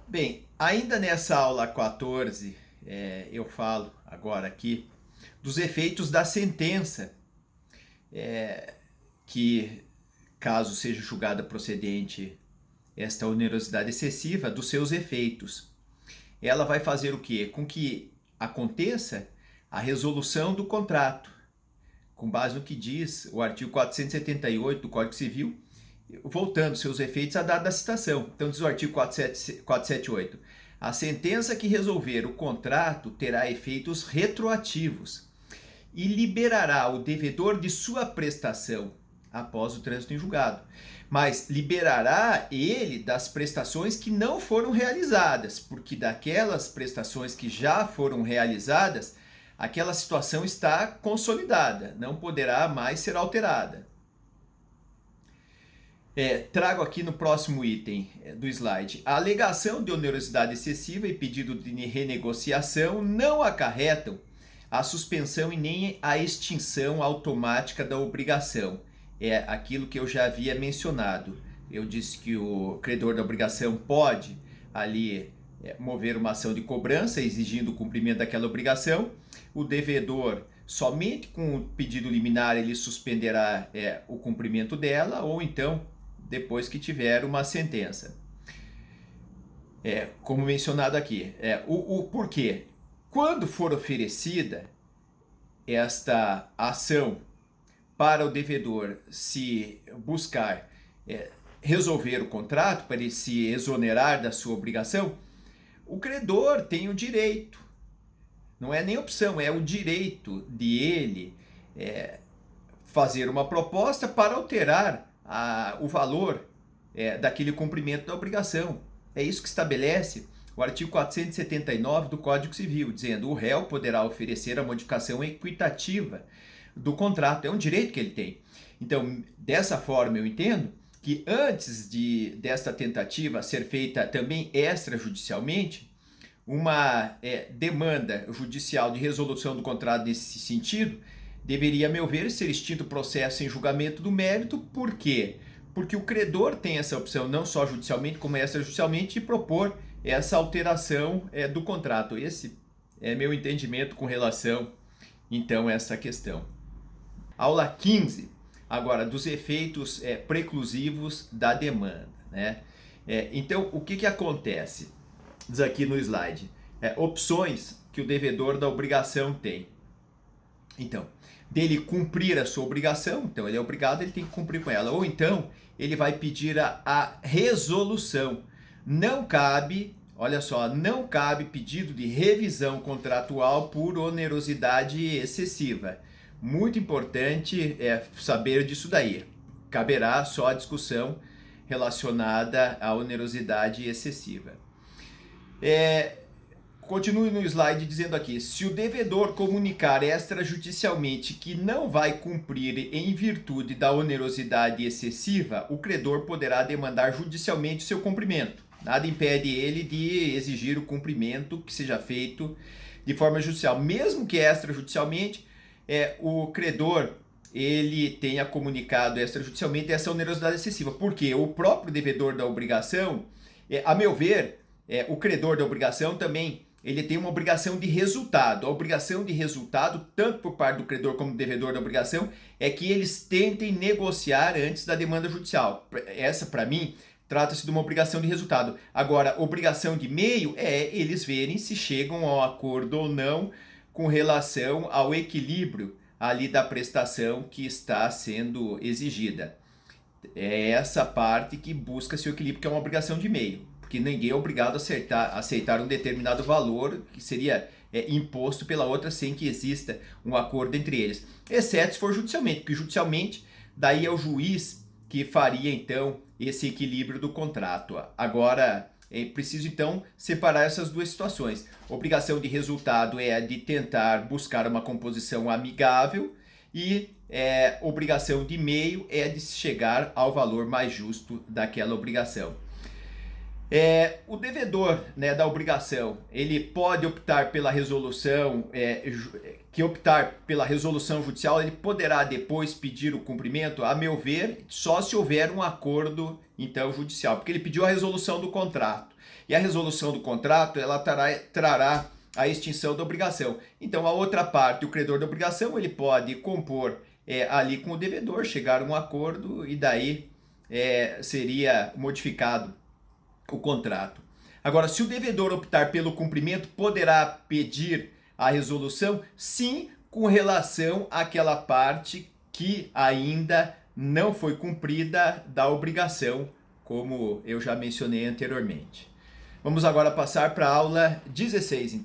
Bem, ainda nessa aula 14, eu falo agora aqui dos efeitos da sentença, que, caso seja julgada procedente esta onerosidade excessiva, dos seus efeitos. Ela vai fazer o quê? Com que aconteça a resolução do contrato, com base no que diz o artigo 478 do Código Civil, voltando seus efeitos à data da citação. Então diz o artigo 478. A sentença que resolver o contrato terá efeitos retroativos e liberará o devedor de sua prestação após o trânsito em julgado. Mas liberará ele das prestações que não foram realizadas, porque daquelas prestações que já foram realizadas, aquela situação está consolidada, não poderá mais ser alterada. Trago aqui no próximo item do slide. A alegação de onerosidade excessiva e pedido de renegociação não acarretam a suspensão e nem a extinção automática da obrigação. É aquilo que eu já havia mencionado. Eu disse que o credor da obrigação pode ali mover uma ação de cobrança exigindo o cumprimento daquela obrigação. O devedor, somente com o pedido liminar, ele suspenderá o cumprimento dela, ou então depois que tiver uma sentença. Como mencionado aqui. O porquê? Quando for oferecida esta ação para o devedor se buscar resolver o contrato, para ele se exonerar da sua obrigação, o credor tem o direito, não é nem opção, é o direito de ele fazer uma proposta para alterar o valor daquele cumprimento da obrigação. É isso que estabelece o artigo 479 do Código Civil, dizendo: o réu poderá oferecer a modificação equitativa do contrato. É um direito que ele tem. Então, dessa forma, eu entendo que antes desta tentativa ser feita também extrajudicialmente, uma demanda judicial de resolução do contrato nesse sentido deveria, a meu ver, ser extinto o processo em julgamento do mérito. Por quê? Porque o credor tem essa opção, não só judicialmente, como extrajudicialmente, de propor essa alteração do contrato. Esse é meu entendimento com relação, então, a essa questão. Aula 15, agora, dos efeitos preclusivos da demanda, né? Então, o que acontece? Diz aqui no slide. Opções que o devedor da obrigação tem. Então, dele cumprir a sua obrigação, então ele é obrigado, ele tem que cumprir com ela. Ou então, ele vai pedir a resolução. Não cabe, olha só, não cabe pedido de revisão contratual por onerosidade excessiva. Muito importante saber disso daí. Caberá só a discussão relacionada à onerosidade excessiva. Continue no slide dizendo aqui: se o devedor comunicar extrajudicialmente que não vai cumprir em virtude da onerosidade excessiva, o credor poderá demandar judicialmente o seu cumprimento. Nada impede ele de exigir o cumprimento que seja feito de forma judicial, mesmo que extrajudicialmente o credor ele tenha comunicado extrajudicialmente essa onerosidade excessiva. Porque o próprio devedor da obrigação, a meu ver, o credor da obrigação também ele tem uma obrigação de resultado. A obrigação de resultado, tanto por parte do credor como do devedor da obrigação, é que eles tentem negociar antes da demanda judicial. Essa, para mim, trata-se de uma obrigação de resultado. Agora, obrigação de meio eles verem se chegam ao acordo ou não com relação ao equilíbrio ali da prestação que está sendo exigida. É essa parte que busca-se o equilíbrio, que é uma obrigação de meio. Porque ninguém é obrigado a aceitar um determinado valor que seria imposto pela outra sem que exista um acordo entre eles. Exceto se for judicialmente, porque judicialmente daí é o juiz que faria então esse equilíbrio do contrato. Agora, é preciso então separar essas duas situações. Obrigação de resultado é a de tentar buscar uma composição amigável e obrigação de meio é de chegar ao valor mais justo daquela obrigação. O devedor, né, da obrigação, ele pode optar pela resolução, que optar pela resolução judicial, ele poderá depois pedir o cumprimento, a meu ver, só se houver um acordo, então, judicial, porque ele pediu a resolução do contrato. E a resolução do contrato, ela trará a extinção da obrigação. Então, a outra parte, o credor da obrigação, ele pode compor ali com o devedor, chegar a um acordo e daí seria modificado o contrato. Agora, se o devedor optar pelo cumprimento, poderá pedir a resolução, sim, com relação àquela parte que ainda não foi cumprida da obrigação, como eu já mencionei anteriormente. Vamos agora passar para a aula 16, então.